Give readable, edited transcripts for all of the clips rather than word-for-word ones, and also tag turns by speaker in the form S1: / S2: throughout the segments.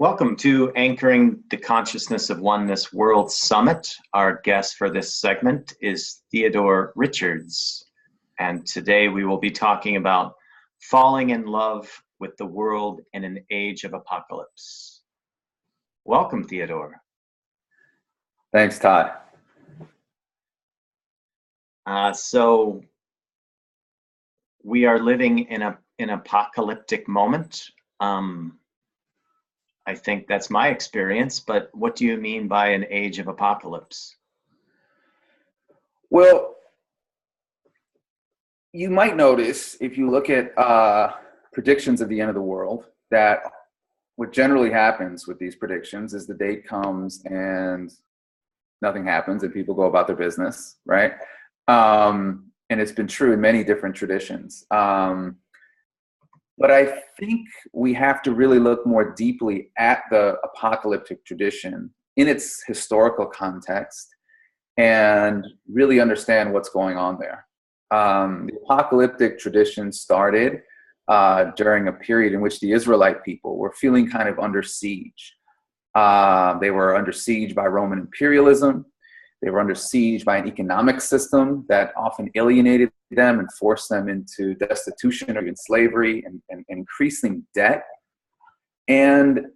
S1: Welcome to Anchoring the Consciousness of Oneness World Summit. Our guest for this segment is Theodore Richards. And today we will be talking about falling in love with the world in an age of apocalypse. Welcome, Theodore.
S2: Thanks, Todd.
S1: So we are living in an apocalyptic moment. I think that's my experience, but what do you mean by an age of apocalypse?
S2: Well, you might notice if you look at predictions of the end of the world that what generally happens with these predictions is the date comes and nothing happens and people go about their business, right? And it's been true in many different traditions. But I think we have to really look more deeply at the apocalyptic tradition in its historical context and really understand what's going on there. The apocalyptic tradition started during a period in which the Israelite people were feeling kind of under siege. They were under siege by Roman imperialism. They were under siege by an economic system that often alienated them and forced them into destitution or even slavery and increasing debt. And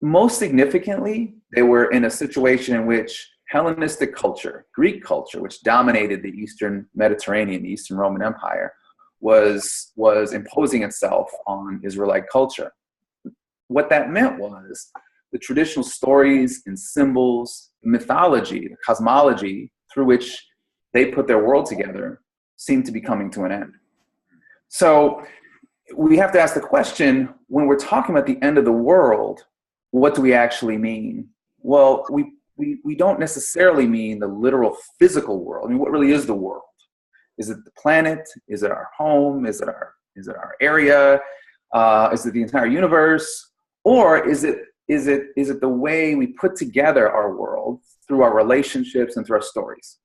S2: most significantly, they were in a situation in which Hellenistic culture, Greek culture, which dominated the Eastern Mediterranean, the Eastern Roman Empire, was imposing itself on Israelite culture. What that meant was the traditional stories and symbols, mythology, the cosmology through which they put their world together seemed to be coming to an end. So we have to ask the question, when we're talking about the end of the world, what do we actually mean? Well, we don't necessarily mean the literal physical world. I mean, what really is the world? Is it the planet? Is it our home? Is it our area? Is it the entire universe? Or is it the way we put together our world through our relationships and through our stories?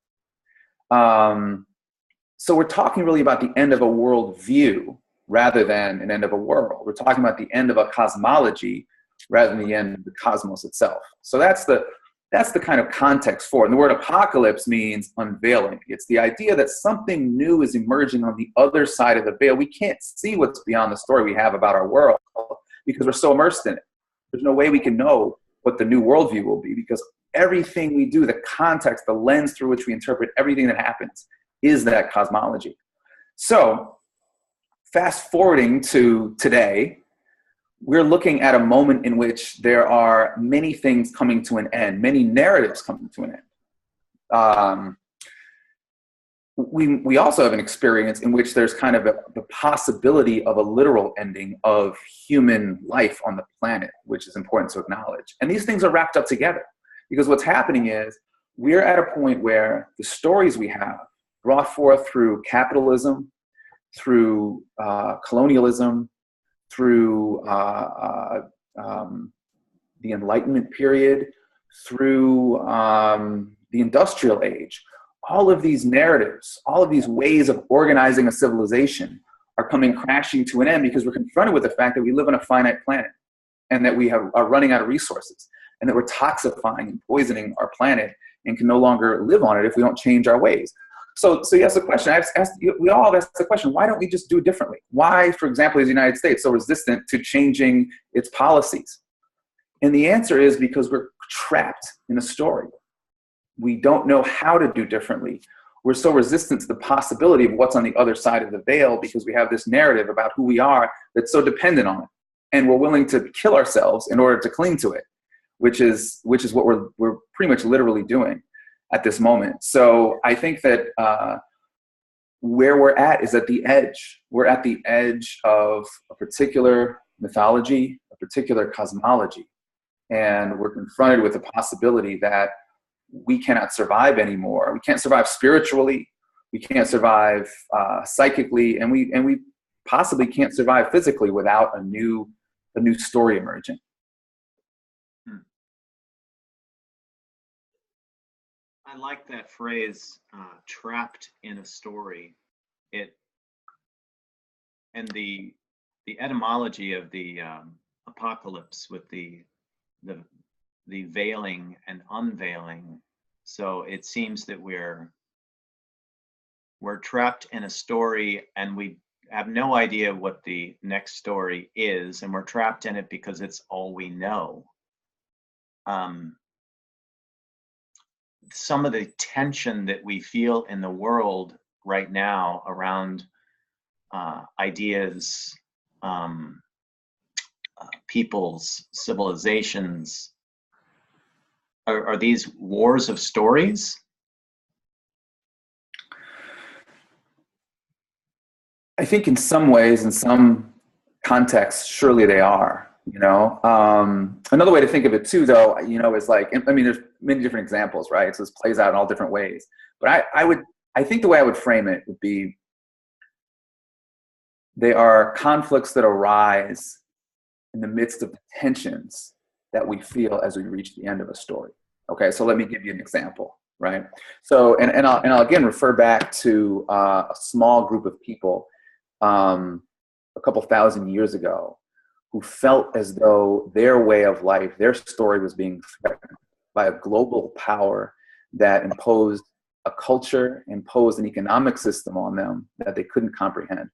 S2: So we're talking really about the end of a world view rather than an end of a world. We're talking about the end of a cosmology rather than the end of the cosmos itself. So that's the kind of context for it. And the word apocalypse means unveiling. It's the idea that something new is emerging on the other side of the veil. We can't see what's beyond the story we have about our world because we're so immersed in it. There's no way we can know what the new worldview will be because everything we do, the context, the lens through which we interpret everything that happens is that cosmology. So fast forwarding to today, we're looking at a moment in which there are many things coming to an end, many narratives coming to an end. We also have an experience in which there's kind of the possibility of a literal ending of human life on the planet, which is important to acknowledge. And these things are wrapped up together because what's happening is we're at a point where the stories we have brought forth through capitalism, through colonialism, through the Enlightenment period, through the industrial age, all of these narratives, all of these ways of organizing a civilization are coming crashing to an end because we're confronted with the fact that we live on a finite planet and that we are running out of resources and that we're toxifying and poisoning our planet and can no longer live on it if we don't change our ways. So you ask the question, we all have asked the question, why don't we just do it differently? Why, for example, is the United States so resistant to changing its policies? And the answer is because we're trapped in a story. We don't know how to do differently. We're so resistant to the possibility of what's on the other side of the veil because we have this narrative about who we are that's so dependent on it. And we're willing to kill ourselves in order to cling to it, which is what we're pretty much literally doing at this moment. So I think that where we're at is at the edge. We're at the edge of a particular mythology, a particular cosmology. And we're confronted with the possibility that we cannot survive anymore. We can't survive spiritually. We can't survive psychically, and we possibly can't survive physically without a new story emerging.
S1: I like that phrase, trapped in a story. And the etymology of the apocalypse with the the veiling and unveiling. So it seems that we're trapped in a story, and we have no idea what the next story is, and we're trapped in it because it's all we know. Some of the tension that we feel in the world right now around ideas, peoples, civilizations, are these wars of stories?
S2: I think in some ways, in some contexts, surely they are. Another way to think of it too, though, is like, I mean, there's many different examples, right? So this plays out in all different ways. But I think the way I would frame it would be, they are conflicts that arise in the midst of the tensions that we feel as we reach the end of a story. Okay, so let me give you an example, right? So, and I'll again refer back to a small group of people a couple thousand years ago who felt as though their way of life, their story, was being threatened by a global power that imposed a culture, imposed an economic system on them that they couldn't comprehend.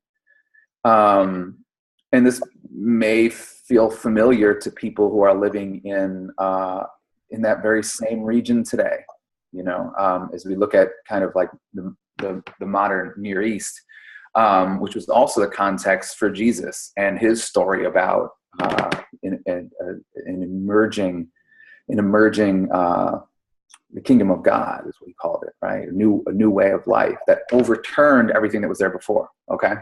S2: And this may feel familiar to people who are living in that very same region today. As we look at kind of like the modern Near East, which was also the context for Jesus and his story about an emerging the kingdom of God, is what he called it, right? A new way of life that overturned everything that was there before. Okay,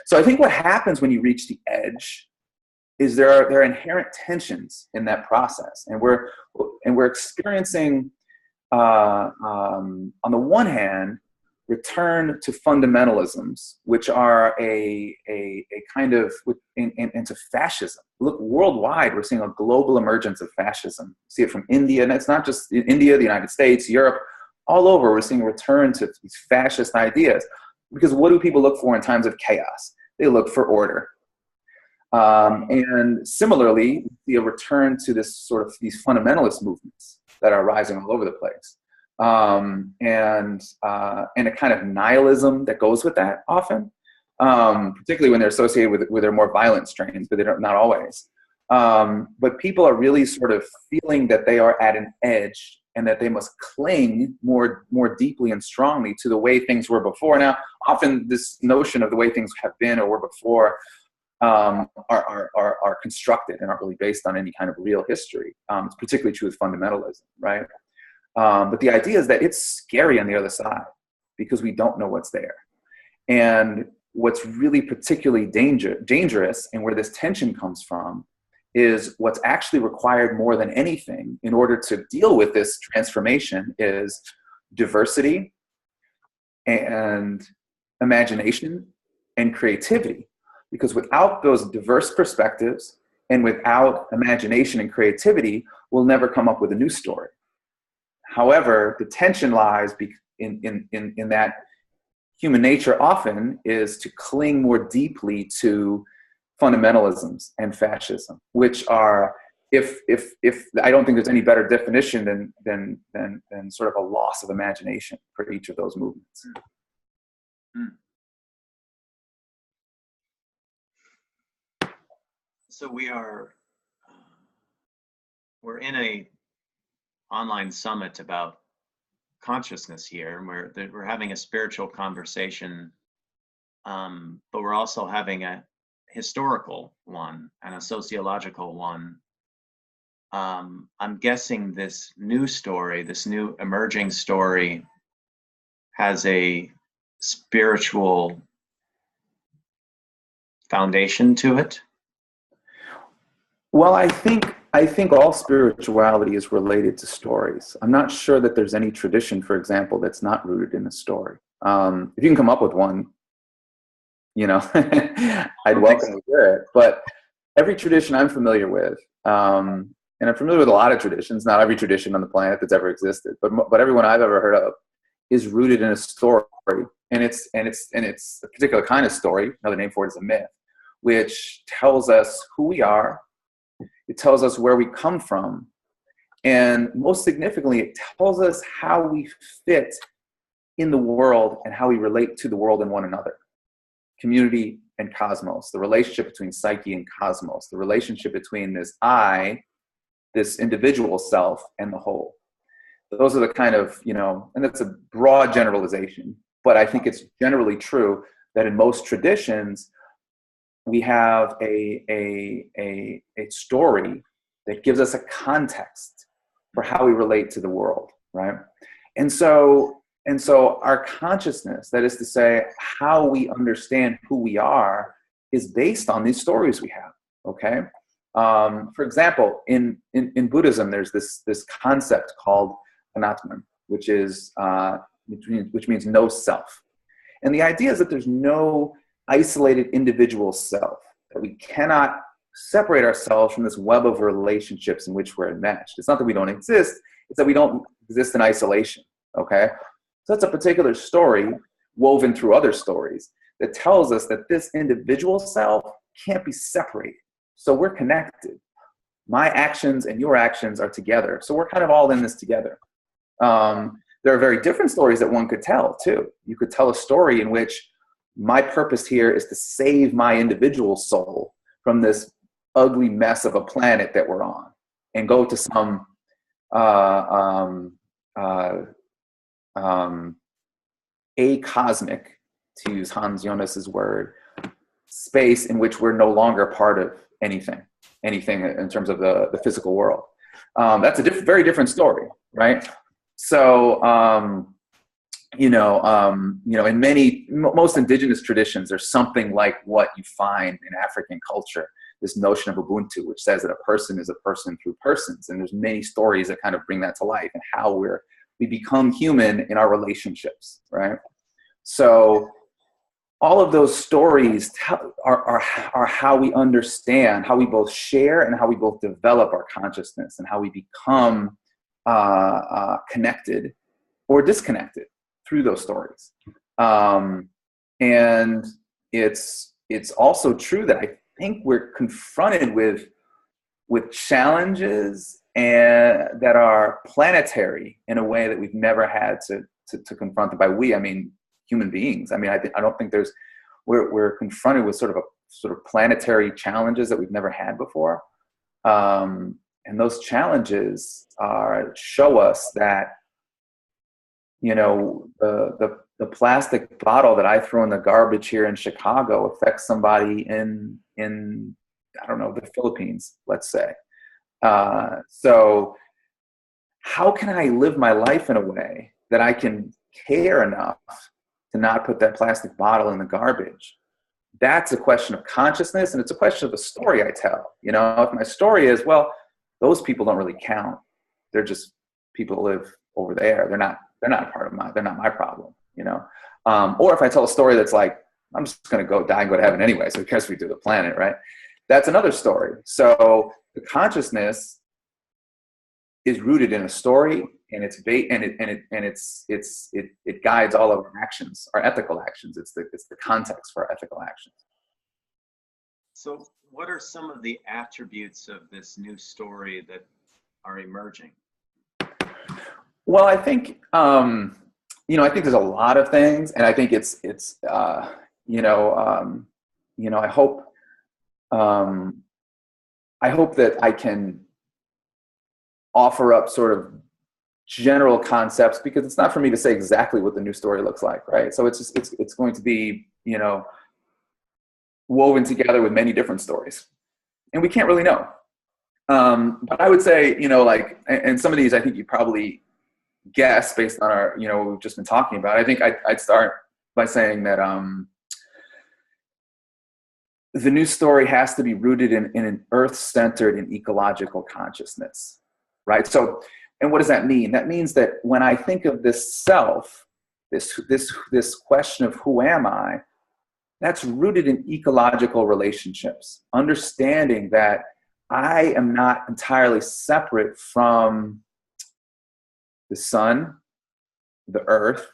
S2: so I think what happens when you reach the edge is there are inherent tensions in that process, and we're experiencing on the one hand, return to fundamentalisms, which are a kind of into fascism. Look, worldwide, we're seeing a global emergence of fascism. See it from India, and it's not just in India, the United States, Europe, all over. We're seeing a return to these fascist ideas. Because what do people look for in times of chaos? They look for order. And similarly, the return to this sort of these fundamentalist movements that are rising all over the place. And a kind of nihilism that goes with that often, particularly when they're associated with their more violent strains, but they're not always. But people are really sort of feeling that they are at an edge and that they must cling more deeply and strongly to the way things were before. Now, often this notion of the way things have been or were before are constructed and aren't really based on any kind of real history. It's particularly true with fundamentalism, right? But the idea is that it's scary on the other side because we don't know what's there. And what's really particularly dangerous and where this tension comes from is what's actually required more than anything in order to deal with this transformation is diversity and imagination and creativity. Because without those diverse perspectives and without imagination and creativity, we'll never come up with a new story. However, the tension lies in that human nature often is to cling more deeply to fundamentalisms and fascism, which are, if I don't think there's any better definition than sort of a loss of imagination for each of those movements.
S1: So we're in a online summit about consciousness here, and we're having a spiritual conversation, but we're also having a historical one and a sociological one. I'm guessing this new story, this new emerging story, has a spiritual foundation to it.
S2: Well, I think all spirituality is related to stories. I'm not sure that there's any tradition, for example, that's not rooted in a story. If you can come up with one, I'd welcome to hear it. But every tradition I'm familiar with, and I'm familiar with a lot of traditions, not every tradition on the planet that's ever existed, but everyone I've ever heard of is rooted in a story, and it's a particular kind of story. Another name for it is a myth, which tells us who we are It tells us where we come from. And most significantly, it tells us how we fit in the world and how we relate to the world and one another. Community and cosmos, the relationship between psyche and cosmos, the relationship between this I, this individual self, and the whole. Those are the kind of, and that's a broad generalization, but I think it's generally true that in most traditions, we have a story that gives us a context for how we relate to the world, right? And so our consciousness, that is to say, how we understand who we are, is based on these stories we have, okay? For example, in Buddhism, there's this concept called anatman, which means no self. And the idea is that there's no isolated individual self, that we cannot separate ourselves from this web of relationships in which we're enmeshed. It's not that we don't exist, it's that we don't exist in isolation, okay? So that's a particular story woven through other stories that tells us that this individual self can't be separated. So we're connected. My actions and your actions are together. So we're kind of all in this together. There are very different stories that one could tell too. You could tell a story in which my purpose here is to save my individual soul from this ugly mess of a planet that we're on, and go to some acosmic, to use Hans Jonas's word, space in which we're no longer part of anything in terms of the physical world. That's a very different story, right? So, in most indigenous traditions, there's something like what you find in African culture, this notion of Ubuntu, which says that a person is a person through persons. And there's many stories that kind of bring that to life, and how we become human in our relationships, right? So all of those stories are how we understand, how we both share and how we both develop our consciousness, and how we become connected or disconnected through those stories. And it's also true that I think we're confronted with challenges and that are planetary in a way that we've never had to confront them. By we, I mean human beings. I mean, I don't think we're confronted with sort of planetary challenges that we've never had before. And those challenges show us that, the plastic bottle that I throw in the garbage here in Chicago affects somebody in I don't know, the Philippines, let's say. So how can I live my life in a way that I can care enough to not put that plastic bottle in the garbage? That's a question of consciousness, and it's a question of the story I tell. If my story is, well, those people don't really count. They're just people who live over there. They're not a part of they're not my problem, Or if I tell a story that's like, I'm just going to go die and go to heaven anyway, so who cares if we do the planet, right? That's another story. So the consciousness is rooted in a story, and it guides all of our actions, our ethical actions. It's the context for our ethical actions.
S1: So what are some of the attributes of this new story that are emerging?
S2: Well, I think I think there's a lot of things, and I think I hope that I can offer up sort of general concepts, because it's not for me to say exactly what the new story looks like, right? So it's going to be, woven together with many different stories, and we can't really know. But I would say, and some of these I think you probably guess based on our, what we've just been talking about. I think I'd start by saying that the new story has to be rooted in an earth-centered and ecological consciousness, right? So, and what does that mean? That means that when I think of this self, this question of who am I, that's rooted in ecological relationships, understanding that I am not entirely separate from the sun, the earth,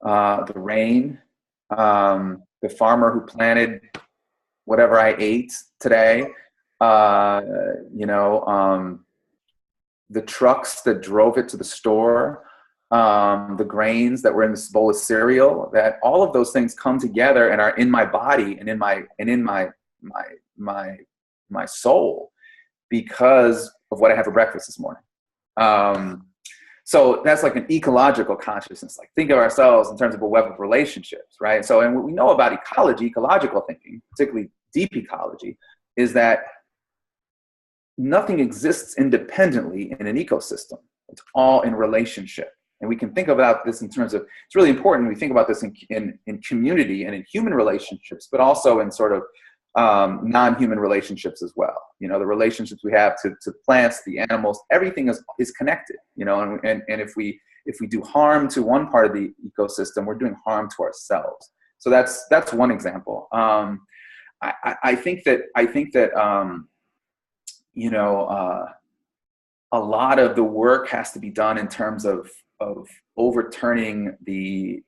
S2: the rain, the farmer who planted whatever I ate today, Uh, you know, the trucks that drove it to the store, the grains that were in this bowl of cereal, that all of those things come together and are in my body and in my soul because of what I had for breakfast this morning. So that's like an ecological consciousness. Like, think of ourselves in terms of a web of relationships, right? So, and what we know about ecology, ecological thinking, particularly deep ecology, is that nothing exists independently in an ecosystem. It's all in relationship. And we can think about this in terms of, it's really important we think about this in community and in human relationships, but also in sort of non-human relationships as well. You know, the relationships we have to plants, the animals, everything is connected, you know, and if we do harm to one part of the ecosystem, we're doing harm to ourselves. So that's one example. I think that you know, a lot of the work has to be done in terms of overturning the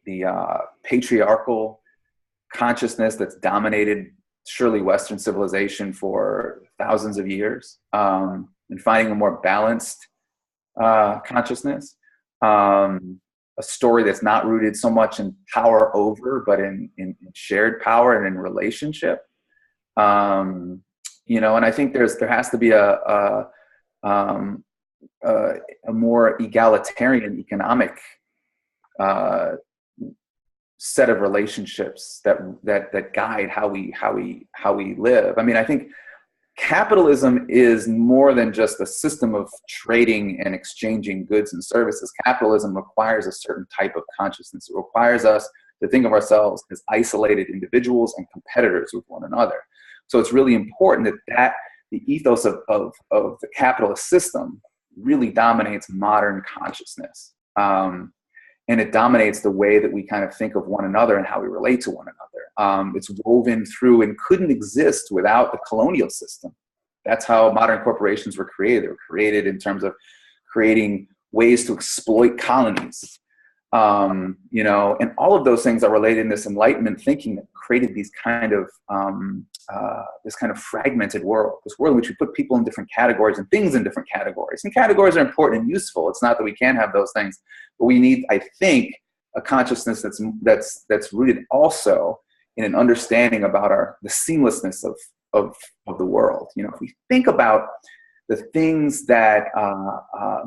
S2: patriarchal consciousness that's dominated surely Western civilization for thousands of years, and finding a more balanced consciousness, a story that's not rooted so much in power over, but in shared power and in relationship. You know, and I think there has to be a more egalitarian economic set of relationships that guide how we live. I mean, I think capitalism is more than just a system of trading and exchanging goods and services. Capitalism requires a certain type of consciousness. It requires us to think of ourselves as isolated individuals and competitors with one another. So it's really important that the ethos of the capitalist system really dominates modern consciousness. And it dominates the way that we kind of think of one another and how we relate to one another. It's woven through and couldn't exist without the colonial system. That's how modern corporations were created. They were created in terms of creating ways to exploit colonies. You know, and all of those things are related in this Enlightenment thinking that created these kind of this kind of fragmented world, this world in which we put people in different categories and things in different categories. And categories are important and useful. It's not that we can't have those things, but we need, I think, a consciousness that's rooted also in an understanding about the seamlessness of the world. You know, if we think about the things that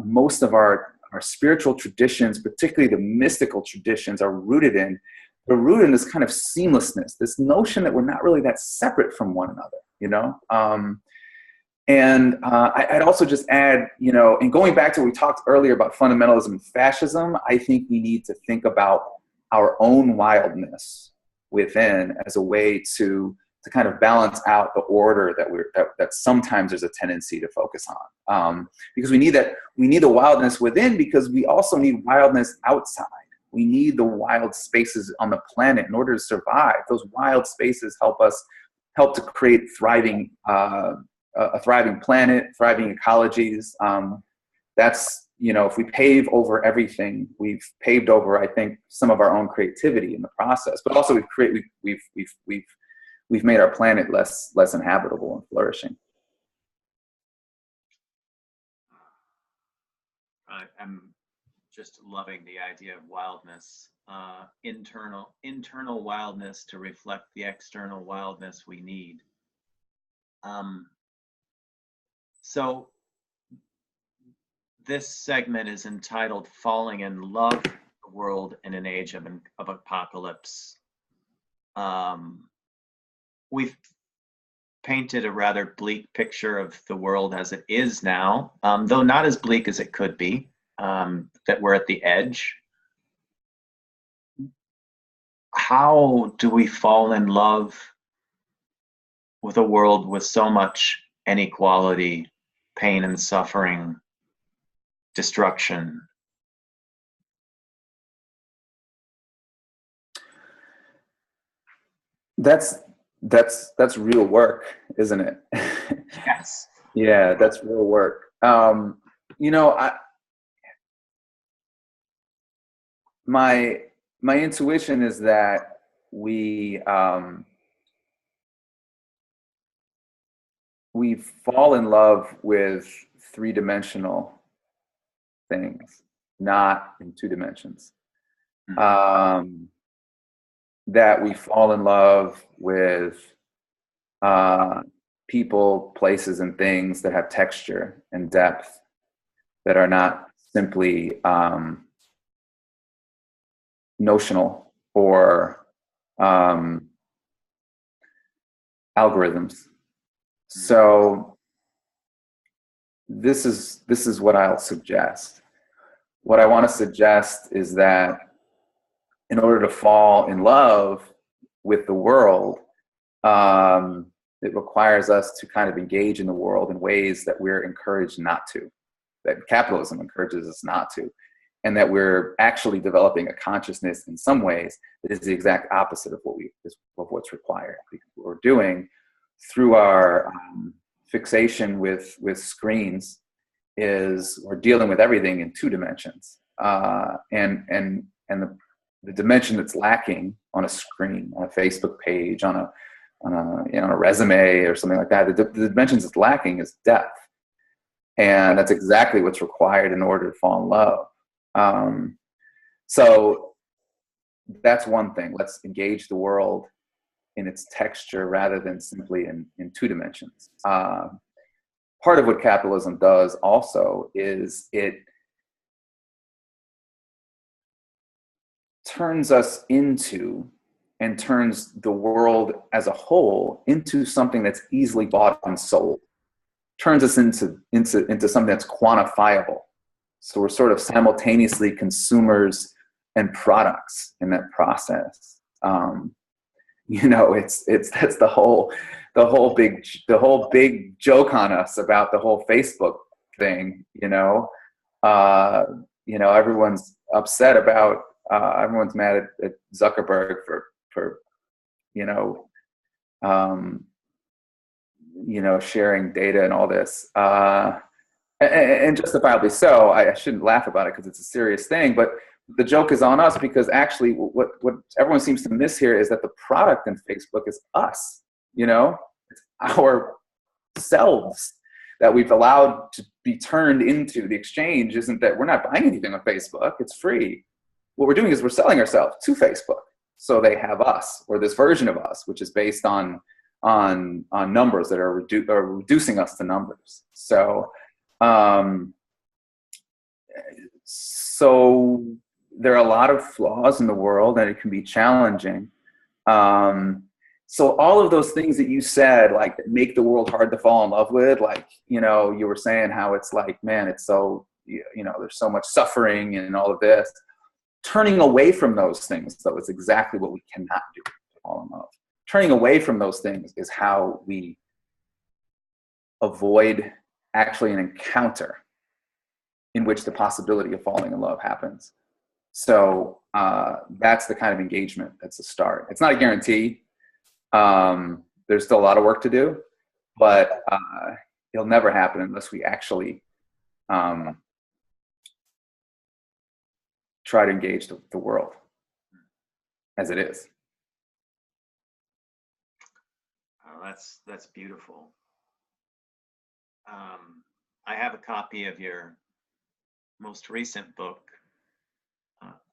S2: most of our spiritual traditions, particularly the mystical traditions, are rooted in, they're rooted in this kind of seamlessness, this notion that we're not really that separate from one another, you know? I'd also just add, you know, and going back to what we talked earlier about fundamentalism and fascism, I think we need to think about our own wildness within as a way to kind of balance out the order that sometimes there's a tendency to focus on. Because we need the wildness within, because we also need wildness outside. We need the wild spaces on the planet in order to survive. Those wild spaces help to create a thriving planet, thriving ecologies. That's, you know, if we pave over everything, we've paved over, I think, some of our own creativity in the process. But also we've made our planet less inhabitable and flourishing.
S1: I'm just loving the idea of wildness, internal wildness to reflect the external wildness we need. So this segment is entitled "Falling in Love: The World in an Age of Apocalypse." We've painted a rather bleak picture of the world as it is now, though not as bleak as it could be, that we're at the edge. How do we fall in love with a world with so much inequality, pain and suffering, destruction?
S2: That's real work, isn't it?
S1: Yes.
S2: Yeah, that's real work. You know, my intuition is that we we fall in love with three-dimensional things, not in two dimensions. That we fall in love with people, places, and things that have texture and depth, that are not simply notional or algorithms. So this is what I'll suggest. What I want to suggest is that in order to fall in love with the world, it requires us to kind of engage in the world in ways that we're encouraged not to, that capitalism encourages us not to, and that we're actually developing a consciousness in some ways that is the exact opposite of what's required. Because what we're doing through our fixation with screens is we're dealing with everything in two dimensions, and the dimension that's lacking on a screen, on a Facebook page, on a resume or something like that, the dimensions that's lacking is depth, and that's exactly what's required in order to fall in love. So that's one thing. Let's engage the world in its texture rather than simply in two dimensions. Part of what capitalism does also is it turns us into, and turns the world as a whole into something that's easily bought and sold. Turns us into something that's quantifiable. So we're sort of simultaneously consumers and products in that process. That's the whole big joke on us about the whole Facebook thing. Everyone's upset about. Everyone's mad at Zuckerberg for sharing data and all this, and justifiably so. I shouldn't laugh about it because it's a serious thing, but the joke is on us, because actually what everyone seems to miss here is that the product in Facebook is us. It's our selves that we've allowed to be turned into the exchange. Isn't that we're not buying anything on Facebook, it's free. What we're doing is we're selling ourselves to Facebook, so they have us, or this version of us, which is based on numbers that are reducing us to numbers. So there are a lot of flaws in the world, and it can be challenging. So all of those things that you said, like, that make the world hard to fall in love with, like, you were saying how it's like, man, it's so, there's so much suffering and all of this. Turning away from those things, though, is exactly what we cannot do to fall in love. Turning away from those things is how we avoid actually an encounter in which the possibility of falling in love happens. So that's the kind of engagement that's a start. It's not a guarantee. There's still a lot of work to do, but it'll never happen unless we actually try to engage the world as it is.
S1: Oh, that's beautiful. I have a copy of your most recent book,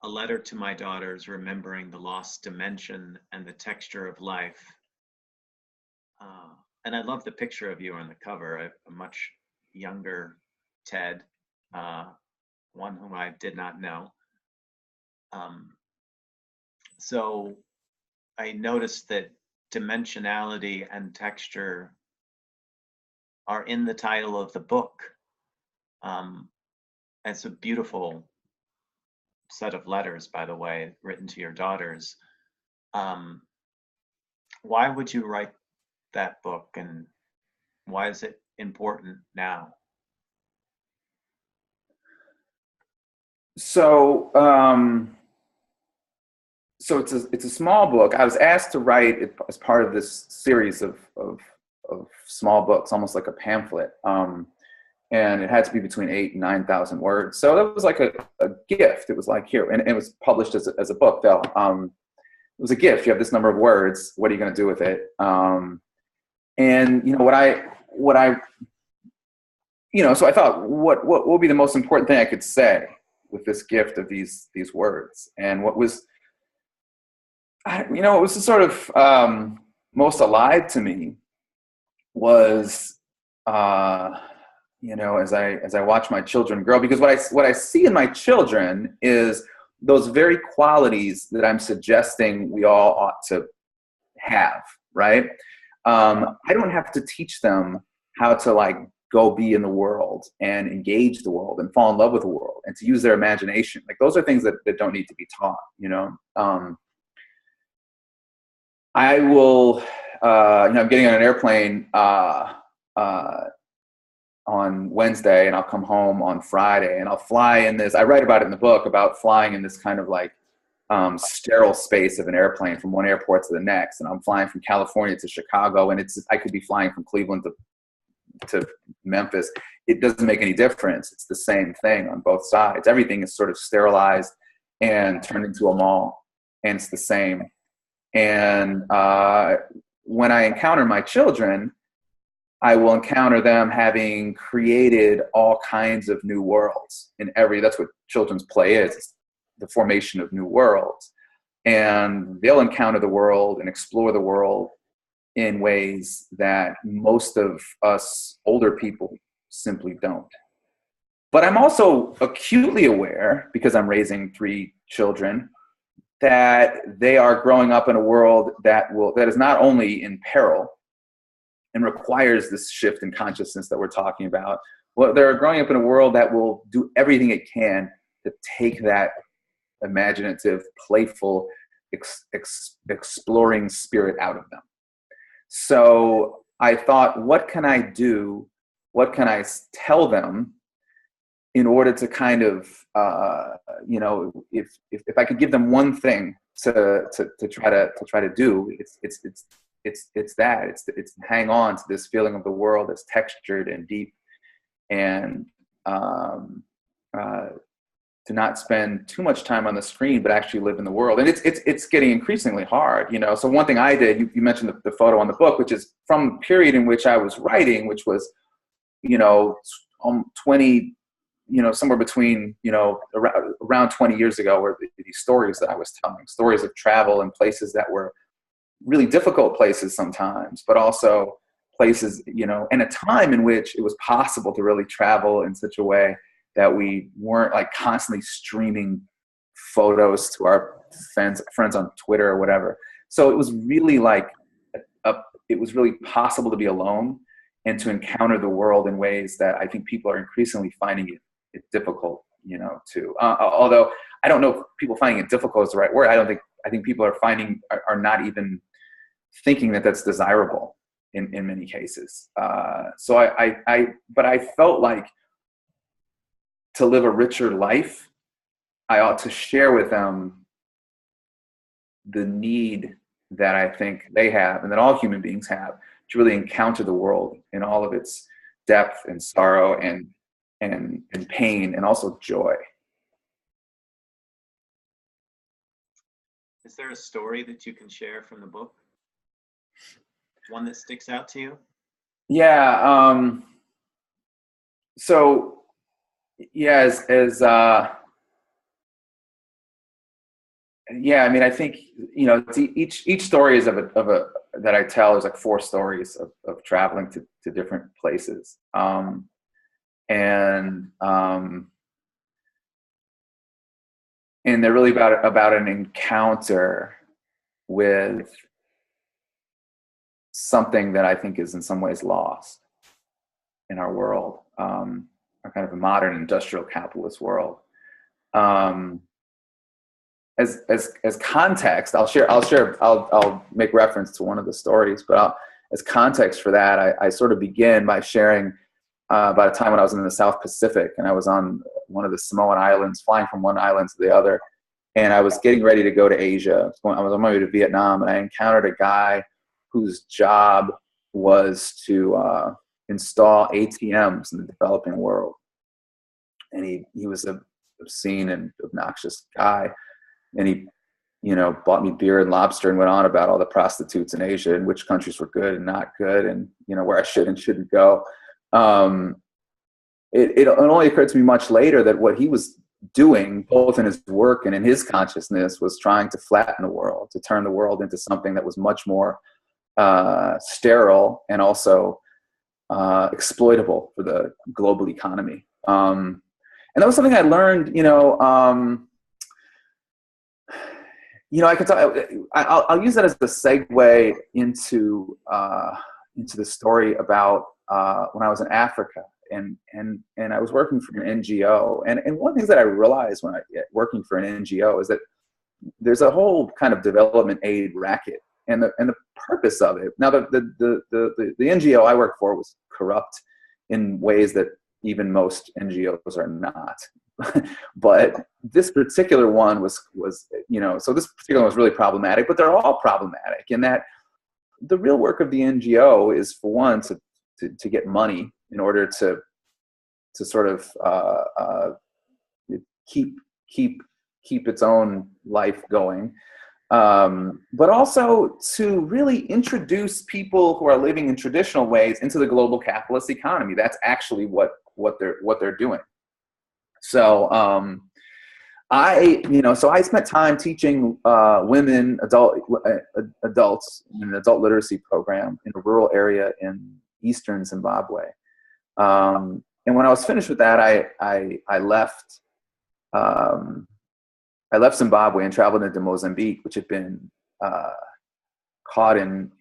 S1: A Letter to My Daughters, Remembering the Lost Dimension and the Texture of Life. And I love the picture of you on the cover, a much younger Ted, one whom I did not know. So I noticed that dimensionality and texture are in the title of the book. It's a beautiful set of letters, by the way, written to your daughters. Why would you write that book, and why is it important now?
S2: So it's a small book. I was asked to write it as part of this series of small books, almost like a pamphlet. And it had to be between 8,000 and 9,000 words. So that was like a gift. It was like, here, and it was published as a book, though. It was a gift. You have this number of words. What are you going to do with it? And what I, so I thought, what would be the most important thing I could say with this gift of these words? And what was, what was sort of most alive to me was, as I watch my children grow, because what I see in my children is those very qualities that I'm suggesting we all ought to have, right? I don't have to teach them how to go be in the world and engage the world and fall in love with the world and to use their imagination. Those are things that don't need to be taught, I will, I'm getting on an airplane on Wednesday, and I'll come home on Friday, and I'll fly in this. I write about it in the book about flying in this kind of sterile space of an airplane from one airport to the next. And I'm flying from California to Chicago, and I could be flying from Cleveland to Memphis. It doesn't make any difference. It's the same thing on both sides. Everything is sort of sterilized and turned into a mall, and it's the same. And when I encounter my children, I will encounter them having created all kinds of new worlds that's what children's play is. It's the formation of new worlds. And they'll encounter the world and explore the world in ways that most of us older people simply don't. But I'm also acutely aware, because I'm raising 3 children, that they are growing up in a world that is not only in peril and requires this shift in consciousness that we're talking about. Well, they're growing up in a world that will do everything it can to take that imaginative, playful, exploring spirit out of them. So I thought, what can I do? What can I tell them in order to kind of, if I could give them one thing to try to do, it's hang on to this feeling of the world that's textured and deep, and to not spend too much time on the screen, but actually live in the world. And it's getting increasingly hard, So one thing I did, you mentioned the photo on the book, which is from the period in which I was writing, which was, 20, somewhere between, around 20 years ago, were these stories that I was telling, stories of travel and places that were really difficult places sometimes, but also places, and a time in which it was possible to really travel in such a way that we weren't constantly streaming photos to our friends on Twitter or whatever. So it was really it was really possible to be alone and to encounter the world in ways that I think people are increasingly finding it difficult, although I don't know if people finding it difficult is the right word. I think people are not even thinking that that's desirable in many cases. But I felt like to live a richer life, I ought to share with them the need that I think they have and that all human beings have to really encounter the world in all of its depth and sorrow and pain and also joy.
S1: Is there a story that you can share from the book? One that sticks out to you?
S2: Yeah. So yeah, I mean, I think, each story is that I tell is 4 stories of traveling to different places. And they're really about an encounter with something that I think is in some ways lost in our world, our kind of a modern industrial capitalist world. As context, I'll make reference to one of the stories, but as context for that, I sort of begin by sharing about a time when I was in the South Pacific, and I was on one of the Samoan Islands, flying from one island to the other, and I was getting ready to go to Asia. I was on my way to Vietnam, and I encountered a guy whose job was to install ATMs in the developing world, and he was an obscene and obnoxious guy, and he bought me beer and lobster and went on about all the prostitutes in Asia and which countries were good and not good, and where I should and shouldn't go. It only occurred to me much later that what he was doing, both in his work and in his consciousness, was trying to flatten the world, to turn the world into something that was much more sterile and also exploitable for the global economy. And that was something I learned, I could talk. I'll use that as the segue into the story about when I was in Africa, and I was working for an NGO. And one of the things that I realized when working for an NGO is that there's a whole kind of development aid racket, and the purpose of it. Now, the NGO I worked for was corrupt in ways that even most NGOs are not. But this particular one was so this particular one was really problematic, but they're all problematic in that the real work of the NGO is, for one, to get money in order to sort of keep its own life going, but also to really introduce people who are living in traditional ways into the global capitalist economy. That's actually what they're doing. So I spent time teaching women, adults in an adult literacy program in a rural area in eastern Zimbabwe. And when I was finished with that, I left Zimbabwe and traveled into Mozambique, which had been caught in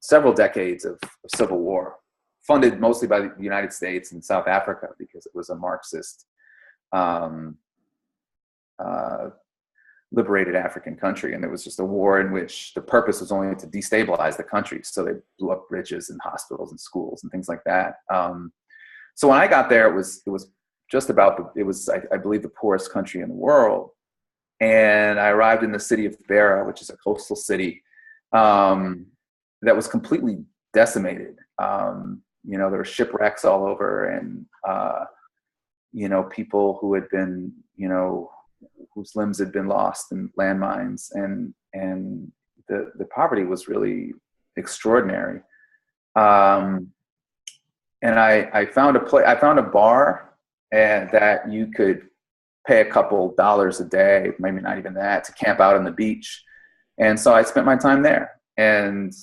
S2: several decades of civil war, funded mostly by the United States and South Africa because it was a Marxist liberated African country, and it was just a war in which the purpose was only to destabilize the country. So they blew up bridges and hospitals and schools and things like that. So when I got there, it was just about I believe the poorest country in the world. And I arrived in the city of Beira, which is a coastal city that was completely decimated. There were shipwrecks all over, and people who had been, whose limbs had been lost in landmines, and the poverty was really extraordinary. And I found a bar that you could pay a couple dollars a day, maybe not even that, to camp out on the beach. And so I spent my time there. And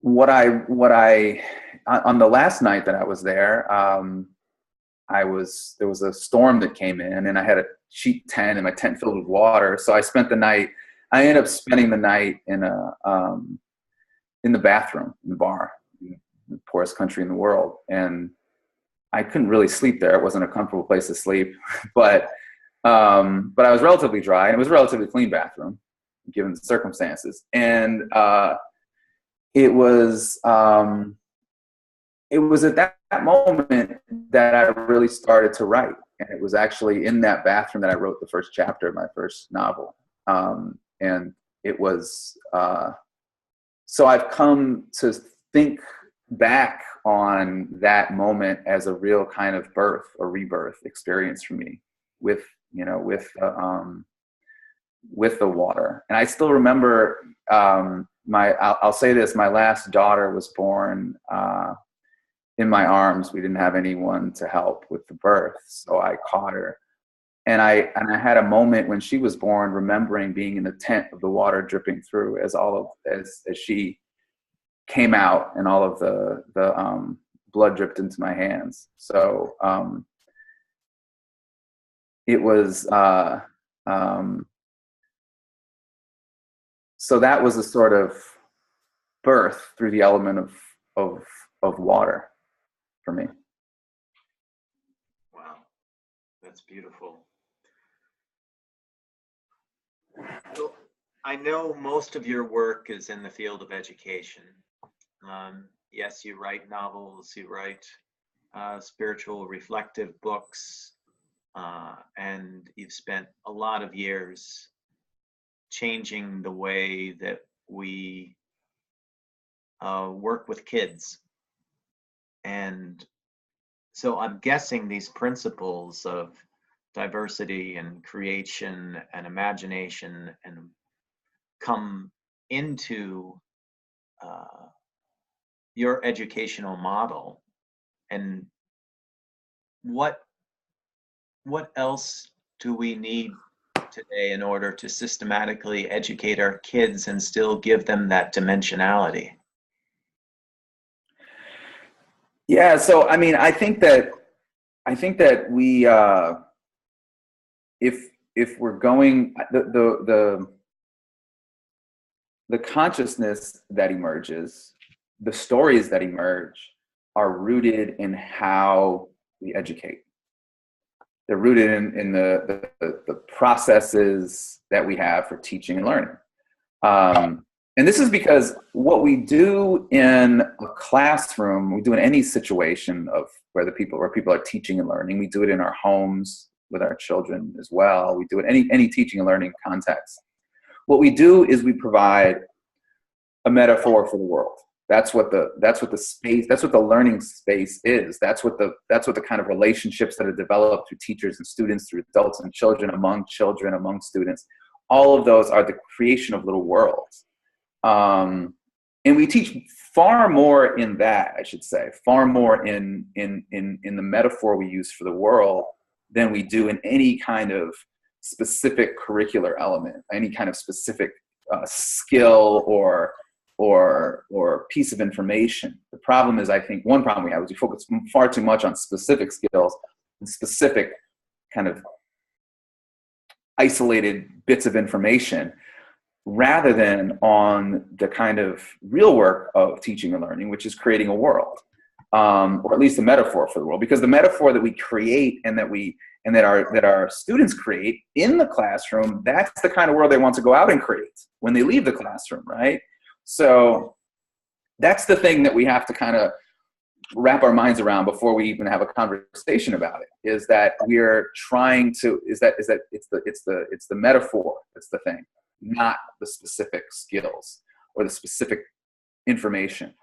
S2: what I on the last night that I was there, there was a storm that came in, and I had a cheap tent, and my tent filled with water. So I ended up spending the night in the bathroom in the bar, in the poorest country in the world. And I couldn't really sleep there. It wasn't a comfortable place to sleep, but I was relatively dry, and it was a relatively clean bathroom given the circumstances. And it was at that moment that I really started to write. And it was actually in that bathroom that I wrote the first chapter of my first novel. And it was, so I've come to think back on that moment as a real kind of birth or rebirth experience for me with the water. And I still remember, I'll say this, my last daughter was born in my arms. We didn't have anyone to help with the birth, so I caught her. And I had a moment when she was born, remembering being in the tent of the water dripping through as she came out, and all of the blood dripped into my hands. So it was so that was a sort of birth through the element of water for me.
S1: Wow, that's beautiful. So I know most of your work is in the field of education. Yes, you write novels, you write spiritual reflective books, and you've spent a lot of years changing the way that we work with kids. And so I'm guessing these principles of diversity and creation and imagination and come into your educational model? And what else do we need today in order to systematically educate our kids and still give them that dimensionality?
S2: Yeah, so I mean, I think that we, if we're going, the consciousness that emerges, the stories that emerge, are rooted in how we educate. They're rooted in the processes that we have for teaching and learning. And this is because what we do in a classroom, we do in any situation of where people are teaching and learning. We do it in our homes with our children as well. We do it in any teaching and learning context. What we do is we provide a metaphor for the world. That's what the space, that's what the learning space is. That's what the kind of relationships that are developed through teachers and students, through adults and children, among students. All of those are the creation of little worlds. And we teach far more in that, I should say, far more in the metaphor we use for the world than we do in any kind of specific curricular element, any kind of specific skill or piece of information. The problem is, I think, one problem we have is we focus far too much on specific skills and specific kind of isolated bits of information, rather than on the kind of real work of teaching and learning, which is creating a world, or at least a metaphor for the world. Because the metaphor that we create and that our students create in the classroom, that's the kind of world they want to go out and create when they leave the classroom, right? So that's the thing that we have to kind of wrap our minds around before we even have a conversation about it, is that we're trying to, it's the metaphor that's the thing, not the specific skills or the specific information.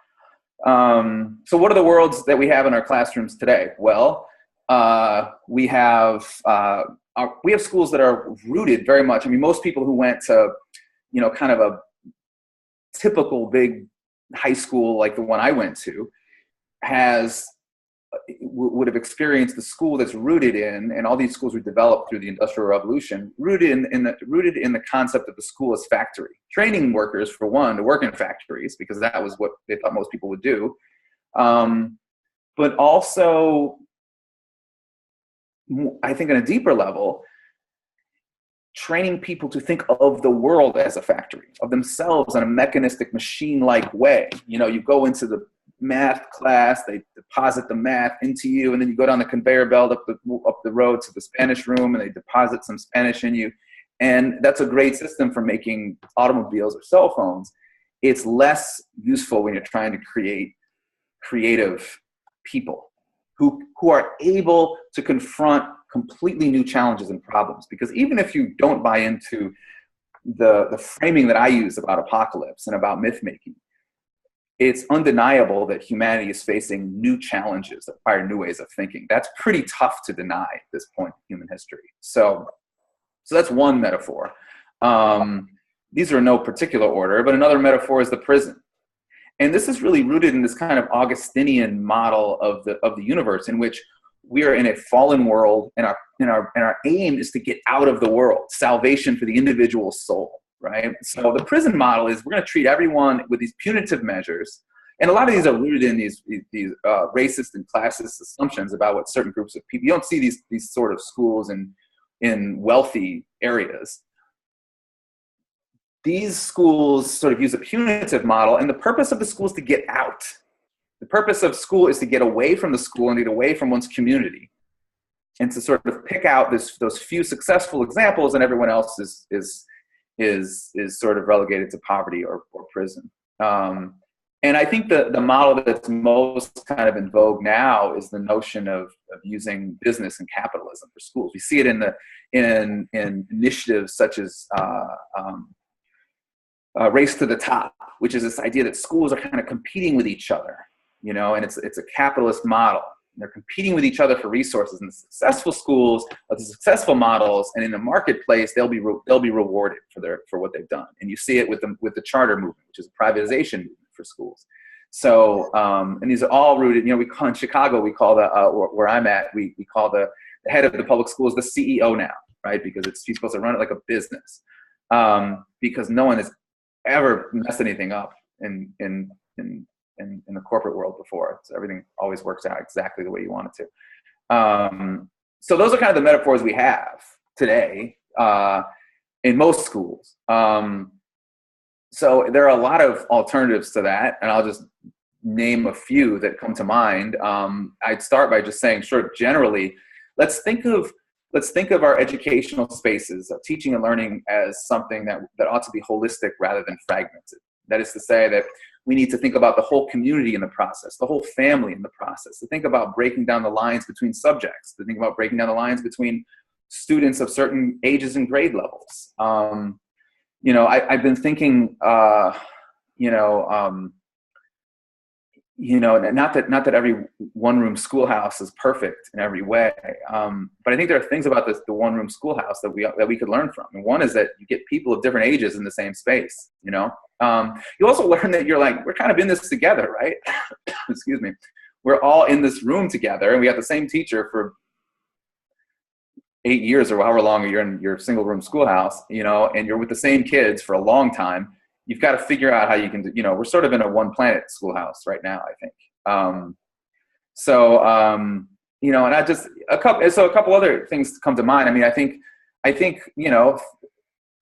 S2: So what are the worlds that we have in our classrooms today? Well, we have schools that are rooted very much. I mean, most people who went to, kind of a typical big high school like the one I went to would have experienced the school that's rooted in, and all these schools were developed through the Industrial Revolution, rooted in the concept of the school as factory, training workers, for one, to work in factories, because that was what they thought most people would do, but also, I think, on a deeper level, training people to think of the world as a factory, of themselves in a mechanistic, machine-like way. You go into the math class, they deposit the math into you, and then you go down the conveyor belt up the road to the Spanish room, and they deposit some Spanish in you. And that's a great system for making automobiles or cell phones. It's less useful when you're trying to create creative people who are able to confront completely new challenges and problems. Because even if you don't buy into the framing that I use about apocalypse and about myth making, it's undeniable that humanity is facing new challenges that require new ways of thinking. That's pretty tough to deny at this point in human history. So that's one metaphor. These are in no particular order, but another metaphor is the prison. And this is really rooted in this kind of Augustinian model of the universe, in which we are in a fallen world, and our aim is to get out of the world, salvation for the individual soul, right? So the prison model is, we're going to treat everyone with these punitive measures, and a lot of these are rooted in these racist and classist assumptions about what certain groups of people. You don't see these sort of schools in wealthy areas. These schools sort of use a punitive model, and the purpose of the school is to get out. The purpose of school is to get away from the school and get away from one's community, and to sort of pick out those few successful examples, and everyone else is sort of relegated to poverty or prison. And I think the model that's most kind of in vogue now is the notion of using business and capitalism for schools. We see it in initiatives such as Race to the Top, which is this idea that schools are kind of competing with each other, and it's a capitalist model. They're competing with each other for resources. And the successful schools are the successful models, and in the marketplace, they'll be rewarded for what they've done. And you see it with the charter movement, which is a privatization movement for schools. So, and these are all rooted. You know, we call in Chicago, we call where I'm at, we call the head of the public schools the CEO now, right? Because he's supposed to run it like a business, because no one has ever messed anything up in the corporate world before. So everything always works out exactly the way you want it to. So those are kind of the metaphors we have today in most schools. So there are a lot of alternatives to that, and I'll just name a few that come to mind. I'd start by just saying, sure, generally, let's think of our educational spaces of teaching and learning as something that ought to be holistic rather than fragmented. That is to say that we need to think about the whole community in the process, the whole family in the process, to think about breaking down the lines between subjects, to think about breaking down the lines between students of certain ages and grade levels. You know, I've been thinking, not that every one-room schoolhouse is perfect in every way, but I think there are things about the one-room schoolhouse that we could learn from. And one is that you get people of different ages in the same space. You know, you also learn that we're kind of in this together, right? Excuse me. We're all in this room together, and we got the same teacher for 8 years or however long you're in your single-room schoolhouse. You know, and you're with the same kids for a long time. You've got to figure out how you can, we're sort of in a one planet schoolhouse right now, I think. And a couple other things come to mind. I mean, I think,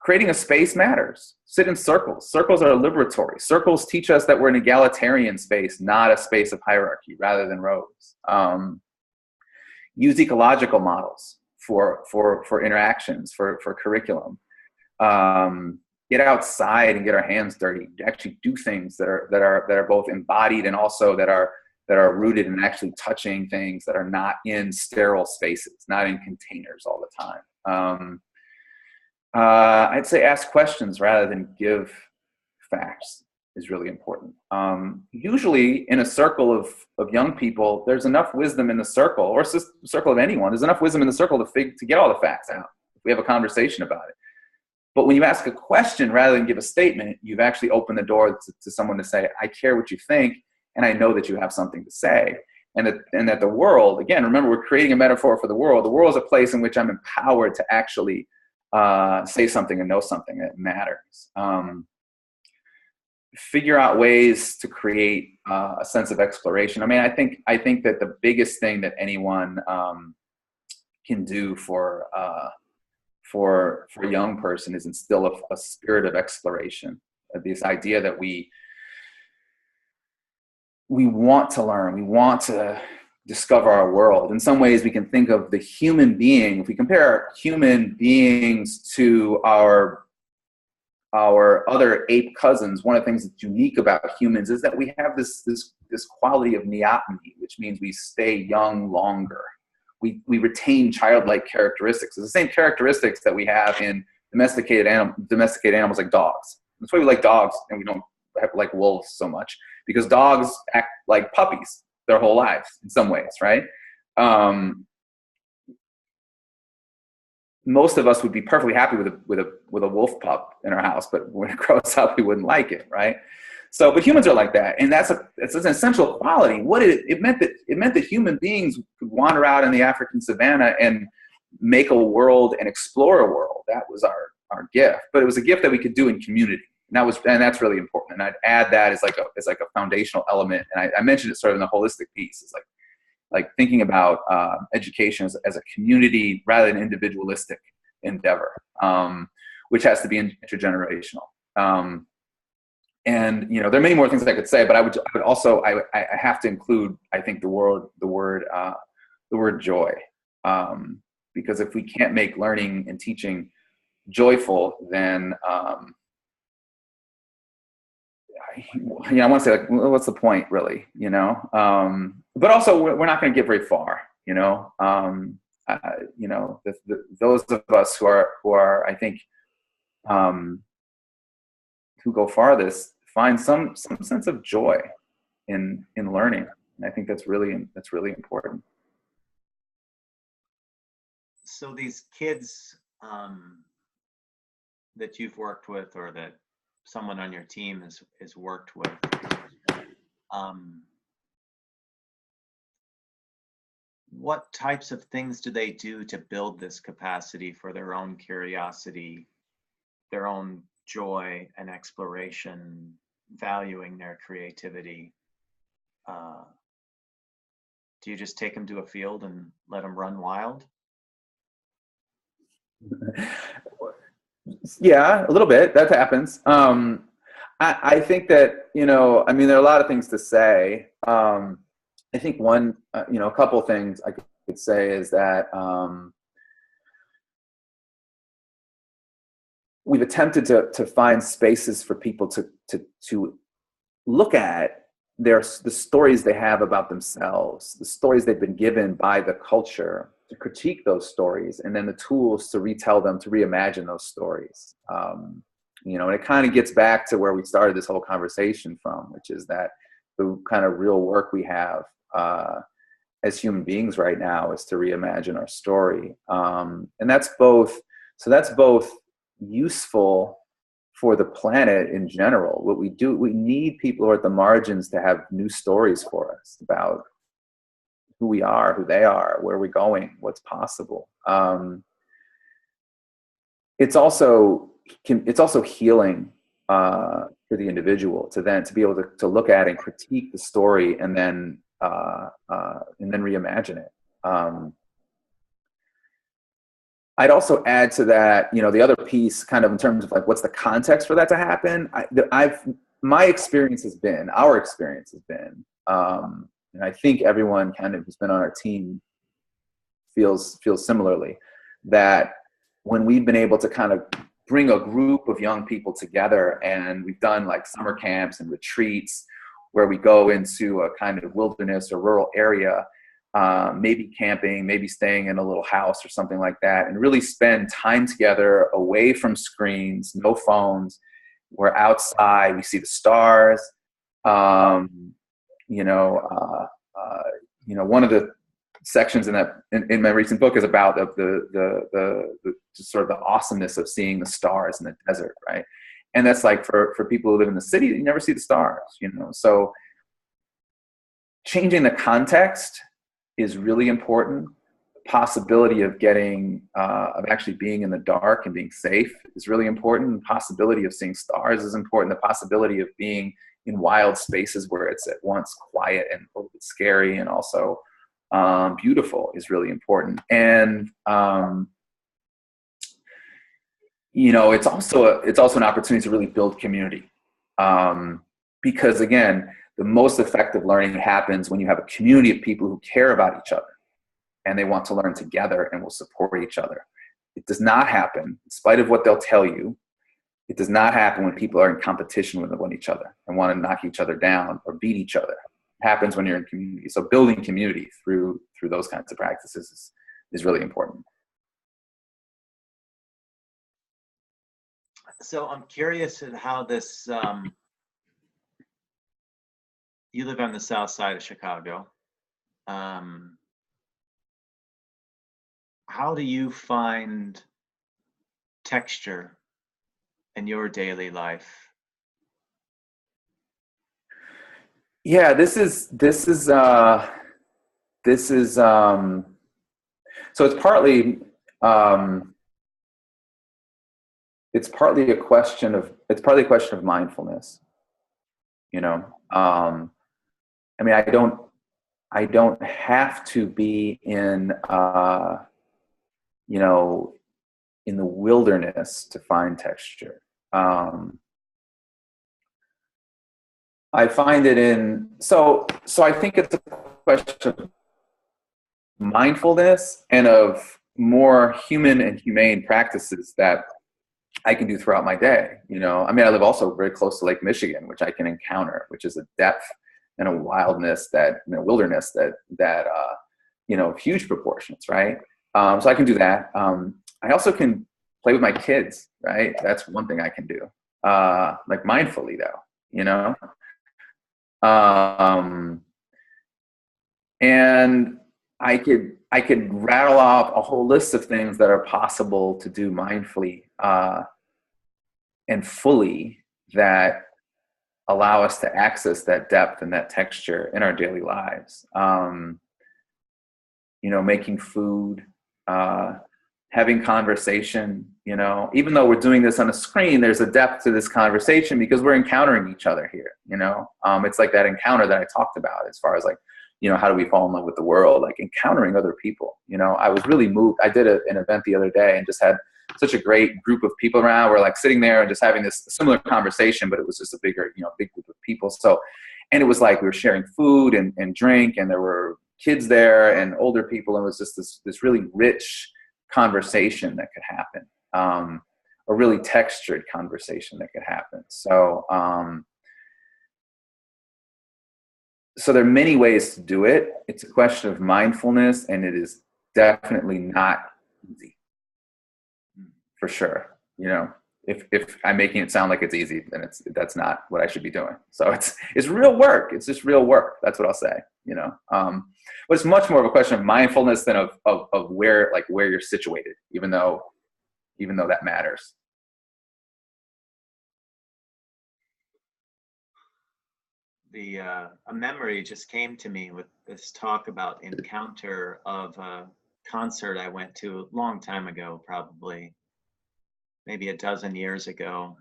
S2: creating a space matters. Sit in circles. Circles are liberatory. Circles teach us that we're an egalitarian space, not a space of hierarchy rather than rows. Use ecological models for interactions, for curriculum. Get outside and get our hands dirty. Actually do things that are both embodied and also that are rooted in actually touching things that are not in sterile spaces, not in containers all the time. I'd say ask questions rather than give facts is really important. Usually in a circle of young people, there's enough wisdom in the circle, or circle of anyone, there's enough wisdom in the circle to get all the facts out if we have a conversation about it. But when you ask a question rather than give a statement, you've actually opened the door to someone to say, I care what you think, and I know that you have something to say. And that the world, again, remember, we're creating a metaphor for the world. The world is a place in which I'm empowered to actually say something and know something that matters. Figure out ways to create a sense of exploration. I mean, I think that the biggest thing that anyone can do for a young person is instill a spirit of exploration. This idea that we want to learn, we want to discover our world. In some ways, we can think of the human being. If we compare human beings to our other ape cousins, one of the things that's unique about humans is that we have this quality of neoteny, which means we stay young longer. We retain childlike characteristics. It's the same characteristics that we have in domesticated animals like dogs. That's why we like dogs and we don't like wolves so much, because dogs act like puppies their whole lives in some ways, right? Most of us would be perfectly happy with a wolf pup in our house, but when it grows up, we wouldn't like it, right? So, but humans are like that, and it's an essential quality. It meant that human beings could wander out in the African savannah and make a world and explore a world. That was our gift, but it was a gift that we could do in community, and that's really important. And I'd add that as like a foundational element. And I mentioned it sort of in the holistic piece. It's like thinking about education as a community rather than individualistic endeavor, which has to be intergenerational. And there are many more things I could say, but I would also have to include, I think, the word joy, because if we can't make learning and teaching joyful, then I want to say, like, what's the point, really? But also we're not going to get very far. Those of us who are I think who go farthest find some sense of joy in learning And I think that's really important.
S1: So these kids that you've worked with, or that someone on your team has worked with, what types of things do they do to build this capacity for their own curiosity, their own joy and exploration, valuing their creativity? Do you just take them to a field and let them run wild?
S2: Yeah, a little bit. That happens. I think that, there are a lot of things to say. I think one, a couple of things I could say is that we've attempted to find spaces for people to look at the stories they have about themselves, the stories they've been given by the culture, to critique those stories, and then the tools to retell them, to reimagine those stories. And it kind of gets back to where we started this whole conversation from, which is that the kind of real work we have as human beings right now is to reimagine our story. And that's both useful for the planet in general. What we do, we need people who are at the margins to have new stories for us about who we are, who they are, where we're going, what's possible. It's also healing for the individual to be able to look at and critique the story and then reimagine it. I'd also add to that, the other piece, kind of in terms of like what's the context for that to happen. Our experience has been, and I think everyone kind of who's been on our team feels similarly, that when we've been able to kind of bring a group of young people together, and we've done like summer camps and retreats where we go into a kind of wilderness or rural area, maybe camping, maybe staying in a little house or something like that, and really spend time together away from screens, no phones. We're outside, we see the stars. One of the sections in my recent book is about the sort of the awesomeness of seeing the stars in the desert, right? And that's like for people who live in the city, you never see the stars, So changing the context is really important. The possibility of actually being in the dark and being safe is really important. The possibility of seeing stars is important. The possibility of being in wild spaces where it's at once quiet and a little bit scary and also beautiful is really important. And it's also an opportunity to really build community, because again, the most effective learning happens when you have a community of people who care about each other and they want to learn together and will support each other. It does not happen, in spite of what they'll tell you, it does not happen when people are in competition with each other and want to knock each other down or beat each other. It happens when you're in community. So building community through those kinds of practices is really important.
S1: So I'm curious at how this, you live on the south side of Chicago. How do you find texture in your daily life?
S2: Yeah, this is so it's partly a question of mindfulness. I don't have to be in in the wilderness to find texture. I find it so I think it's a question of mindfulness and of more human and humane practices that I can do throughout my day. I live also very close to Lake Michigan, which I can encounter, which is a depth and a wildness wilderness that huge proportions, right? So I can do that. I also can play with my kids, right? That's one thing I can do, like mindfully though, And I could rattle off a whole list of things that are possible to do mindfully and fully that allow us to access that depth and that texture in our daily lives. You know, making food, having conversation, you know, even though we're doing this on a screen, there's a depth to this conversation because we're encountering each other here, you know. It's like that encounter that I talked about as far as like, you know, how do we fall in love with the world, like encountering other people. You know, I was really moved. I did an event the other day and just had such a great group of people around. We're like sitting there and just having this similar conversation, but it was just a bigger, you know, big group of people. So, and it was like we were sharing food and drink, and there were kids there and older people, and it was just this really rich conversation that could happen, a really textured conversation that could happen. So, so there are many ways to do it. It's a question of mindfulness, and it is definitely not easy, for sure. You know, if I'm making it sound like it's easy, then that's not what I should be doing. So it's real work. It's just real work. That's what I'll say. You know, but it's much more of a question of mindfulness than of where you're situated, even though that matters.
S1: A memory just came to me with this talk about encounter of a concert I went to a long time ago, probably maybe a dozen years ago.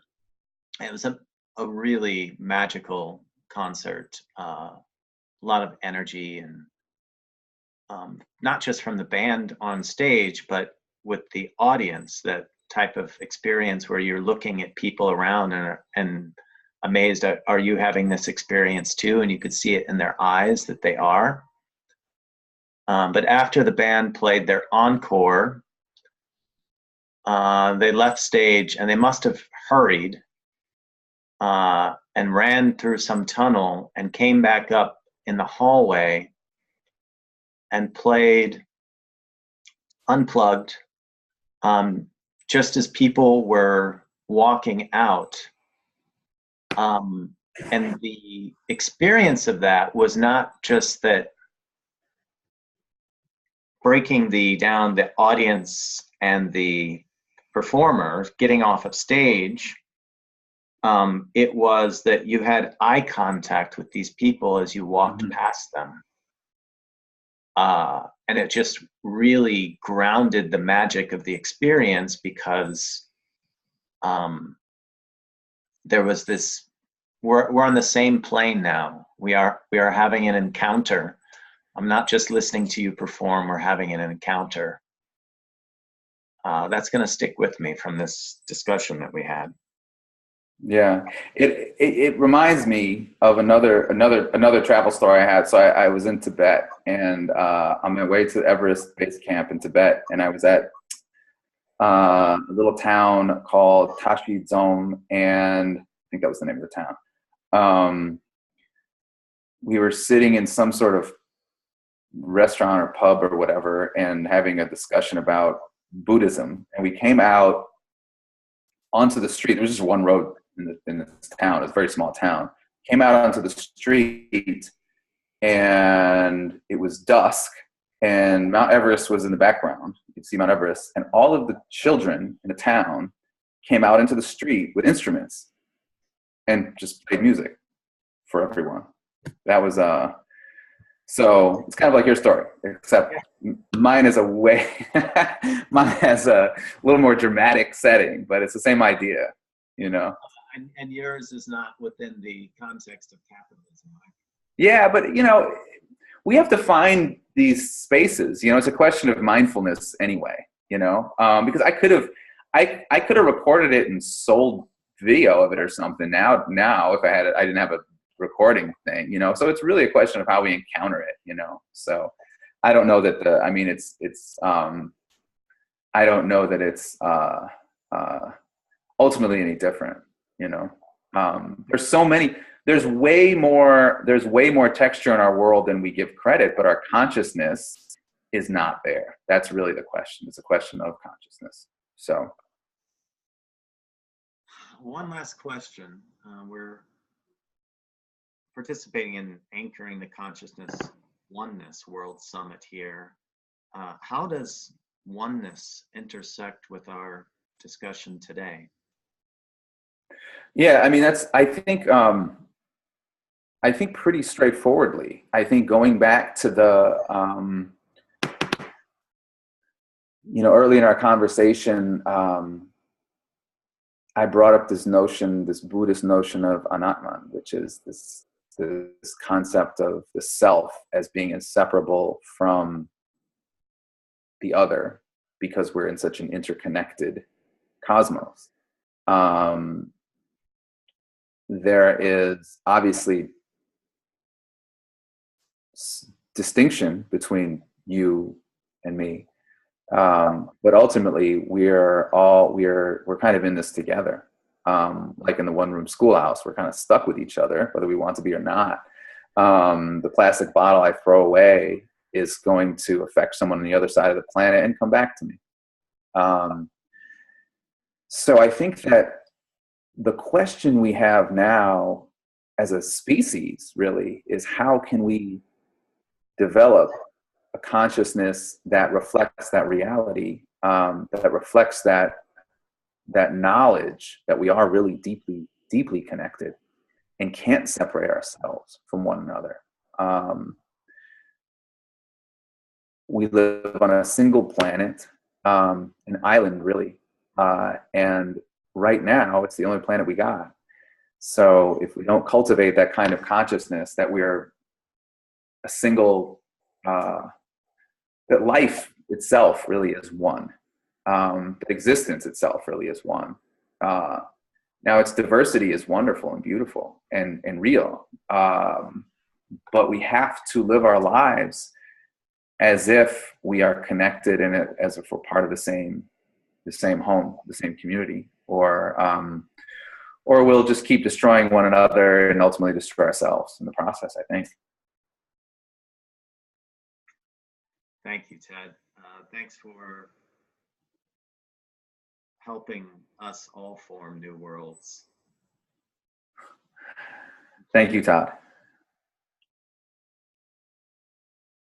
S1: It was a really magical concert, a lot of energy, and not just from the band on stage, but with the audience, that type of experience where you're looking at people around and amazed at, are you having this experience too? And you could see it in their eyes that they are. But after the band played their encore, they left stage and they must have hurried and ran through some tunnel and came back up in the hallway and played unplugged, just as people were walking out. And the experience of that was not just that breaking down the audience and the performer getting off of stage. It was that you had eye contact with these people as you walked past them. And it just really grounded the magic of the experience, because there was this, we're on the same plane now. We are having an encounter. I'm not just listening to you perform, we're having an encounter. That's going to stick with me from this discussion that we had.
S2: Yeah, it reminds me of another travel story I had. So I was in Tibet, and on my way to Everest Base Camp in Tibet, and I was at a little town called Tashi Dzom, and I think that was the name of the town. We were sitting in some sort of restaurant or pub or whatever, and having a discussion about Buddhism, and we came out onto the street. There was just one road in this town. It's a very small town. Came out onto the street, and it was dusk, and Mount Everest was in the background. You could see Mount Everest, and all of the children in the town came out into the street with instruments and just played music for everyone. That was so it's kind of like your story, except mine is mine has a little more dramatic setting, but it's the same idea, you know.
S1: And yours is not within the context of capitalism.
S2: Yeah, but you know, we have to find these spaces. You know, it's a question of mindfulness anyway. You know, because I could have recorded it and sold video of it or something. Now, if I had it, I didn't have a recording thing. You know, so it's really a question of how we encounter it. You know, so I don't know that I don't know that it's ultimately any different. You know, there's way more texture in our world than we give credit, but our consciousness is not there. That's really the question. It's a question of consciousness. So
S1: one last question. We're participating in anchoring the consciousness Oneness World Summit here. How does oneness intersect with our discussion today?
S2: Yeah, I mean, I think pretty straightforwardly. I think going back to the, early in our conversation, I brought up this notion, this Buddhist notion of anatman, which is this concept of the self as being inseparable from the other, because we're in such an interconnected cosmos. There is obviously distinction between you and me, but ultimately we're kind of in this together. Like in the one room schoolhouse, we're kind of stuck with each other, whether we want to be or not. The plastic bottle I throw away is going to affect someone on the other side of the planet and come back to me. So I think that the question we have now as a species really is, how can we develop a consciousness that reflects that reality, that reflects that knowledge that we are really deeply, deeply connected and can't separate ourselves from one another. We live on a single planet, an island really, and right now it's the only planet we got. So if we don't cultivate that kind of consciousness that we're a single, that life itself really is one, that existence itself really is one. Now its diversity is wonderful and beautiful and real, but we have to live our lives as if we are connected and as if we're part of the same home, the same community, or we'll just keep destroying one another and ultimately destroy ourselves in the process, I think.
S1: Thank you, Ted. Thanks for helping us all form new worlds.
S2: Thank you, Todd.